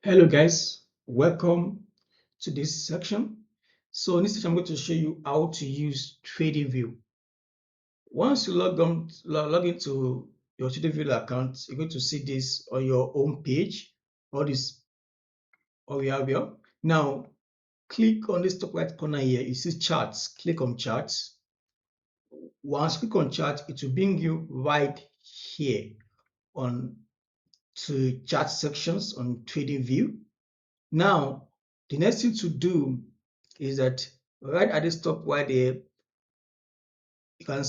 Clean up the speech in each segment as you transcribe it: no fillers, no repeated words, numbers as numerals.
Hello guys, welcome to this section. So in this section, I'm going to show you how to use Tradingview. Once you log into your Tradingview account, you're going to see this on your home page, or this or you have here. Now click on this top right corner here. You see charts. Click on charts. Once you click on chart, it will bring you right here on to chart sections on Tradingview. Now, the next thing to do is that right at this top right there, you can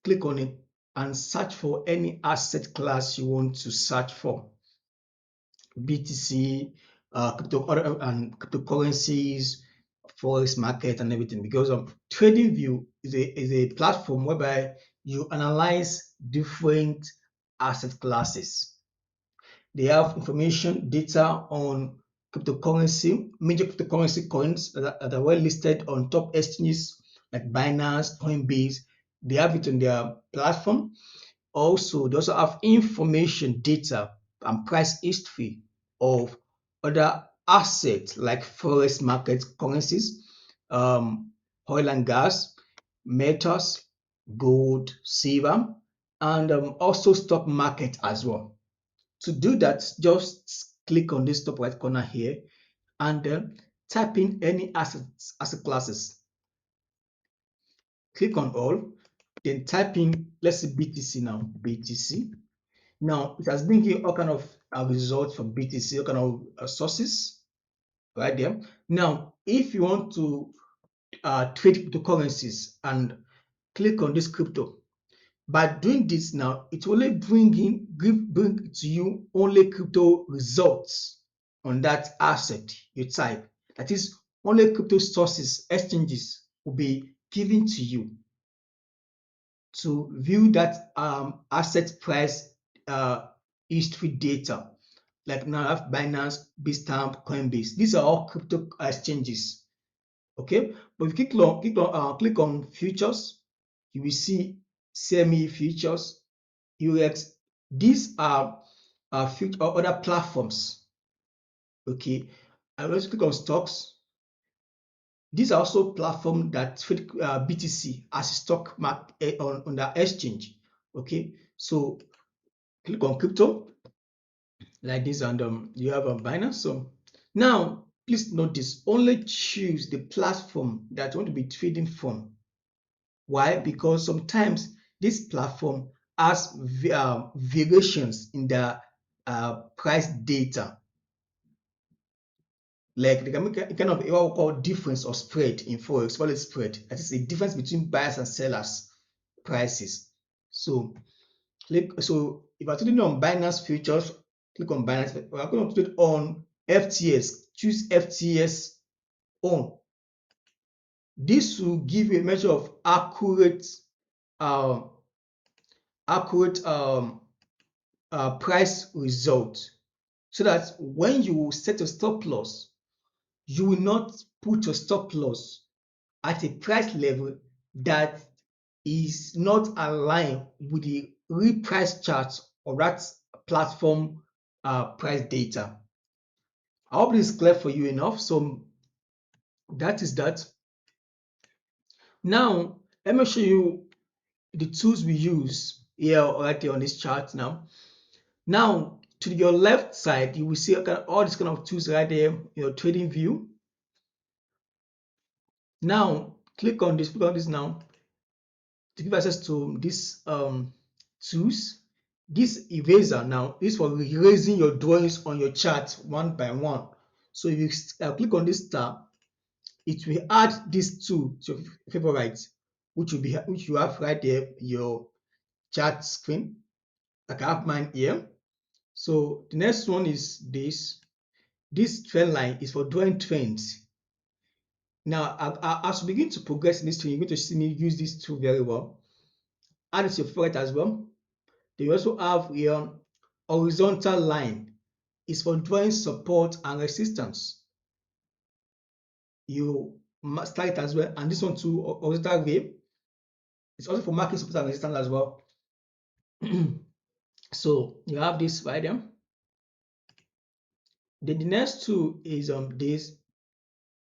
click on it and search for any asset class you want to search for. BTC, and cryptocurrencies, forex market, and everything. Because TradingView is a platform whereby you analyze different asset classes. They have information, data on major cryptocurrency coins that are well listed on top exchanges like Binance, Coinbase. They have it on their platform. Also, they also have information, data, and price history of other assets like forex market currencies, oil and gas, metals, gold, silver, and also stock market as well. To do that, just click on this top right corner here and then type in any asset classes. Click on all, then type in, let's say BTC now, BTC. Now it has been here all kind of results for BTC, all kind of sources right there. Now, if you want to trade cryptocurrencies and click on this crypto, by doing this now, it will only bring to you only crypto results on that asset you type. That is, only crypto sources, exchanges will be given to you to view that asset price history data. Like now I have Binance, Bitstamp, Coinbase. These are all crypto exchanges. Okay, but if you click on futures, you will see CME futures, UX. These are future or other platforms. Okay, I will also click on stocks. These are also platforms that trade BTC as a stock market on the exchange. Okay, so click on crypto like this, and you have a Binance. So now, please note this: only choose the platform that you want to be trading from. Why? Because sometimes this platform has variations in the price data. Like they can make a kind of what we call difference or spread in forex. What is spread? That is a difference between buyers and sellers prices. So so if I'm trading on Binance futures, click on Binance. We're going to trade on FTS. Choose FTS on. This will give you a measure of accurate uh, accurate price result, so that when you set a stop loss, you will not put your stop loss at a price level that is not aligned with the real price chart of that platform price data. I hope this is clear for you enough. So that is that. Now, let me show you the tools we use here right here on this chart now. Now, to your left side, you will see all these kind of tools right there in your Tradingview. Now, click on this now to give access to these tools. This eraser now is for erasing your drawings on your chart one by one. So if you click on this tab, it will add this tool to your favorite, which you have right there your chart screen. Like I have mine here. So the next one is this trend line is for drawing trends. Now, as we begin to progress in this trend, you're going to see me use this tool very well. Add it to your favorite as well. They also have here horizontal line. It's for drawing support and resistance. You must start it as well. And this one too, horizontal wave. It's also for marking support and resistance as well. So you have this right there. Then the next tool is this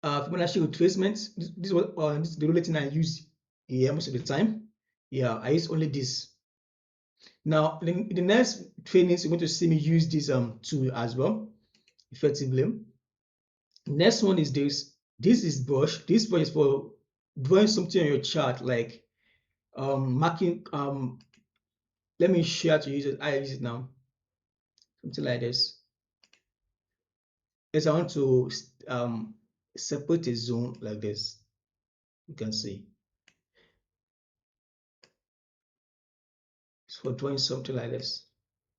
Fibonacci retracements. This is the only thing I use here most of the time. Yeah, I use only this. Now, in the next trainings, you're going to see me use this tool as well effectively. Next one is this. This is brush. This brush is for drawing something on your chart, like marking. Let me share to use it. I use it now. Something like this. Yes, I want to separate a zone like this. You can see. It's for drawing something like this.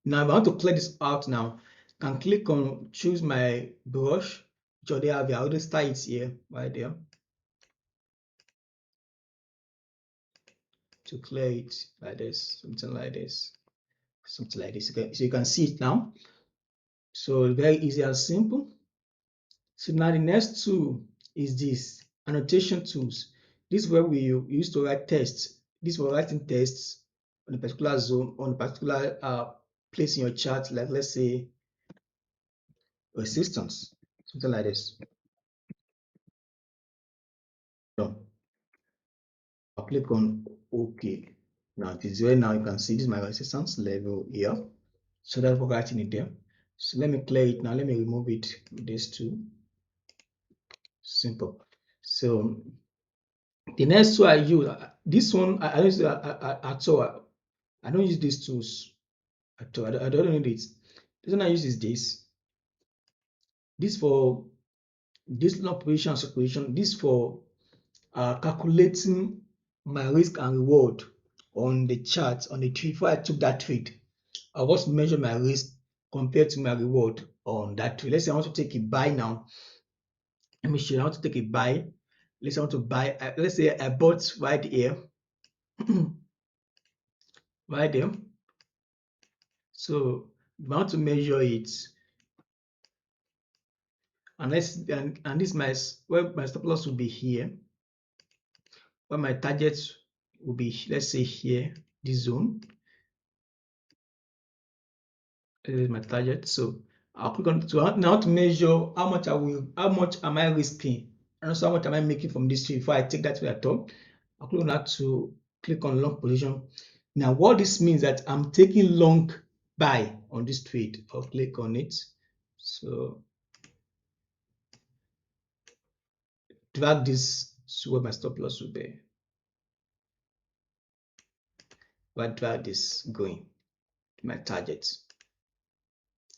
Now, if I want to clear this out now, I can click on choose my brush, which already have. I already start it here, right there, to clear it like this, something like this, something like this. Okay, so you can see it now. So very easy and simple. So now the next tool is this annotation tools. This is where we use to write tests. This is for writing tests on a particular zone, on a particular place in your chart, like let's say resistance, something like this. So I'll click on OK. Now it is where now you can see this is my resistance level here. So that's what writing it there. So let me clear it now. Let me remove it with this tool. Simple. So the next tool I use, this one I don't use at all. I don't use these tools at all. I don't need it. This one I use is this. This for this operation and separation. This for calculating my risk and reward on the chart on the trade. Before I took that trade, I was to measure my risk compared to my reward on that trade. Let's say I want to take a buy now. Let me show you. I want to take a buy. Let's say I want to buy. Let's say I bought right here, right there. So I want to measure it, and this my where my stop loss will be here, where my target will be. Let's say here, this zone. This is my target. So I'll click on to now to measure how much how much am I risking, and also how much am I making from this trade before I take that trade at all. I'll click on that to click on long position. Now, what this means that I'm taking long buy on this trade. I'll click on it. So drag this to where my stop loss will be. But drag this going to my target.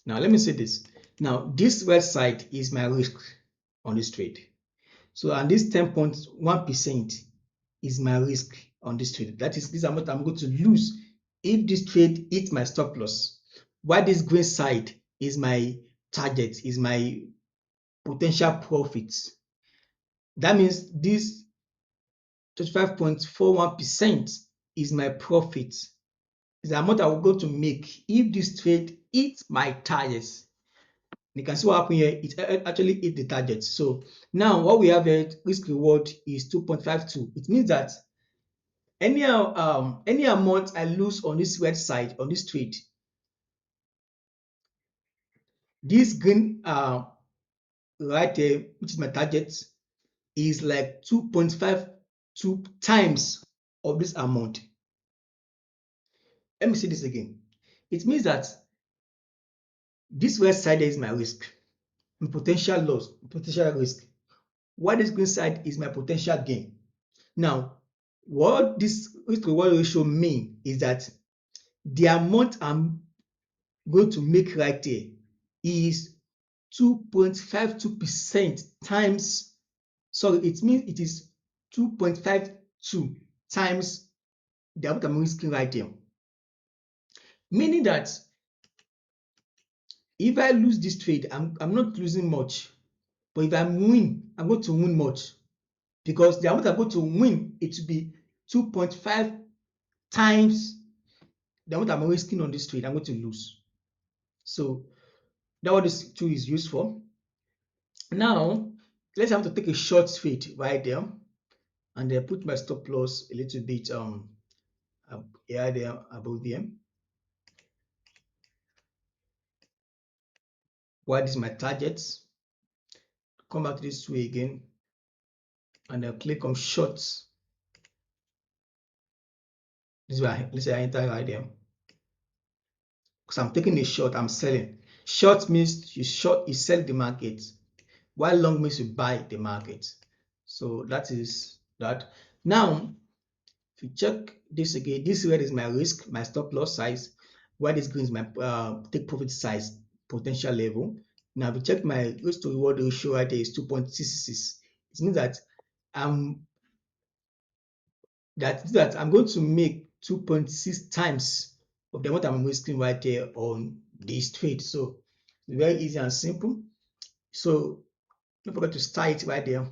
Now, let me say this. Now, this red side is my risk on this trade. So, and this 10.1% is my risk on this trade. That is, this amount I'm going to lose if this trade hits my stop loss. While this green side is my target, is my potential profits. That means this 25.41% is my profit. Is the amount I will go to make if this trade hits my targets. You can see what happened here. It actually hit the target. So now what we have here, risk reward is 2.52. It means that any amount I lose on this red side on this trade, this green right there, which is my target, is like 2.52 times of this amount. Let me say this again. It means that this red side is my risk, my potential loss, potential risk. While this green side is my potential gain. Now, what this risk reward ratio mean is that the amount I'm going to make right there is 2.52% times, sorry, it means it is 2.52 times the amount I'm risking right there. Meaning that if I lose this trade, I'm not losing much. But if I win, I'm going to win much. Because the amount I'm going to win, it will be 2.5 times the amount I'm risking on this trade, I'm going to lose. So that's what this tool is used for. Now, let's have to take a short trade right there. And then put my stop loss a little bit here there above there. Why this is my target. Come back to this way again, and then click on shorts. This is where let's say I enter right there. Because I'm taking a short, I'm selling. Short means you sell the market, while long means you buy the market. So that is that. Now, if you check this again, this red is my risk, my stop loss size, while this green is my take profit size, potential level. Now, if you check my risk to reward ratio right there is 2.66. It means that I'm I'm going to make 2.6 times of the amount I'm risking right there on this trade. So very easy and simple. So don't forget to start it right there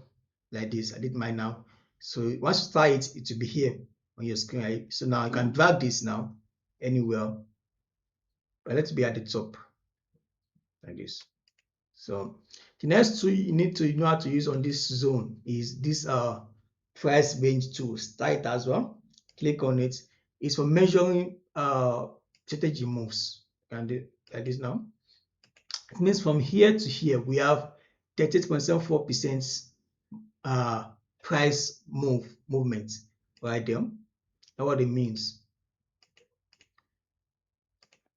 like this. I did mine now. So once you start it, it will be here on your screen, right? So now I can drag this now anywhere, but let's be at the top like this. So the next tool you need to know how to use on this zone is this price range tool. Start it as well. Click on it. It's for measuring strategy moves. And like this now. It means from here to here we have 38.74% price movement right there. That's what it means.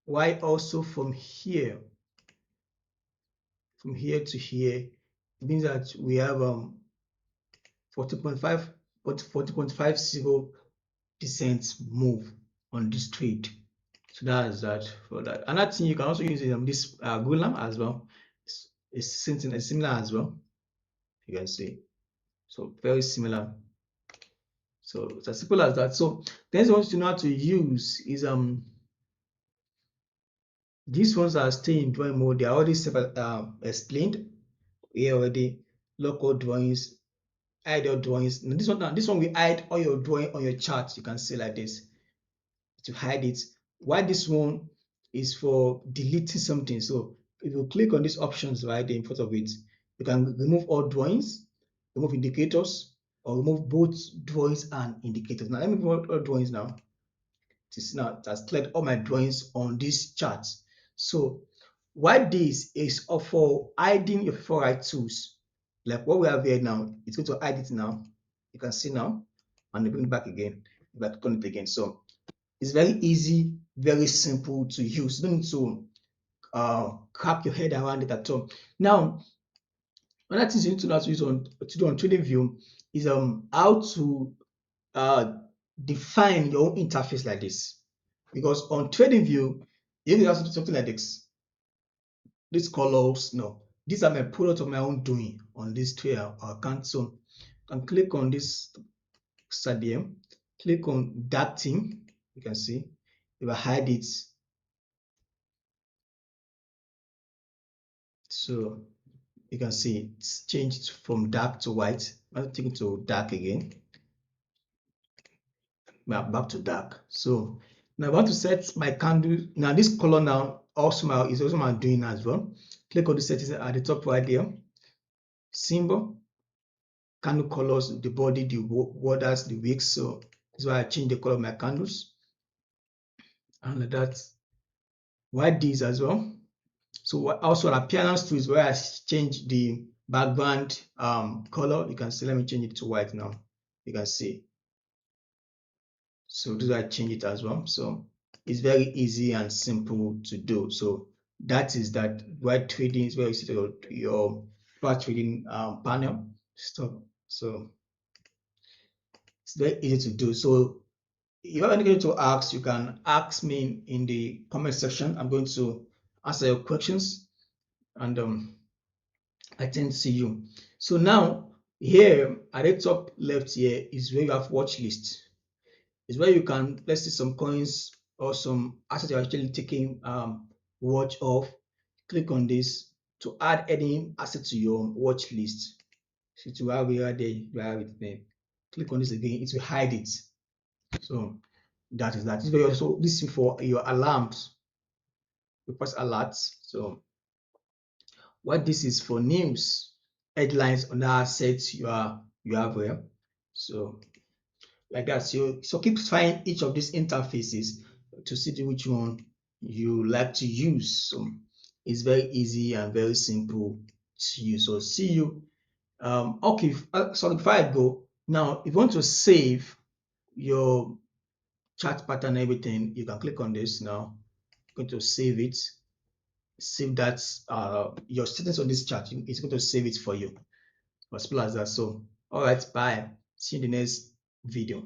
Why also from here to here, it means that we have 40.50% move on this trade. So that's that for that. Another thing you can also use is this ruler as well. It's similar as well. You can see. So very similar. So it's as simple as that. So the next one to know how to use is these ones are still in drawing mode. They are already explained here already. Local drawings, hide your drawings. Now this one will hide all your drawing on your chart. You can see like this to hide it. Why this one is for deleting something. So if you click on these options right there in front of it, you can remove all drawings, remove indicators, or remove both drawings and indicators. Now let me remove all drawings now. Now it has cleared all my drawings on this chart. So why this is for hiding your favorite tools, like what we have here now. It's going to hide it now. You can see now, and bring it back again. Back on it again. So it's very easy, very simple to use. You don't need to wrap your head around it at all. Now, another thing you need to know how to use to do on Tradingview is how to uh, define your own interface like this. Because on Tradingview, you need to do something like this. These colors, no, these are my product of my own doing on this trade account. So I can click on this stadium, click on that thing. You can see if I hide it. So you can see it's changed from dark to white. I'm taking it to dark again. Back to dark. So now I want to set my candle. Now this color now also is also my doing as well. Click on the settings at the top right there. Symbol, candle colors, the body, the borders, the wicks. So that's why I change the color of my candles. And that's why these as well. So also appearance tools where I change the background color. You can see, let me change it to white now. You can see. So this I change it as well. So it's very easy and simple to do. So that is that. White trading is where you see your trading panel stuff. So it's very easy to do. So if you have anything to ask, you can ask me in the comment section. I'm going to answer your questions and I tend to see you. So now here at the top left here is where you have watch list. Is where you can, let's see, some coins or some assets you're actually taking watch of. Click on this to add any asset to your watch list. So to have it right there, you have it there. Click on this again, it will hide it. So that is that. This is also this is for your alarms. You press alerts. So what this is for news headlines on the assets you have here. So like that. So keep trying each of these interfaces to see which one you like to use. So It's very easy and very simple to use. So see you. Okay, sorry, before I go, now if you want to save your chart pattern and everything, you can click on this now. I'm going to save it. Save that your settings on this chart. It's going to save it for you. As simple as that. So, all right, bye. See you in the next video.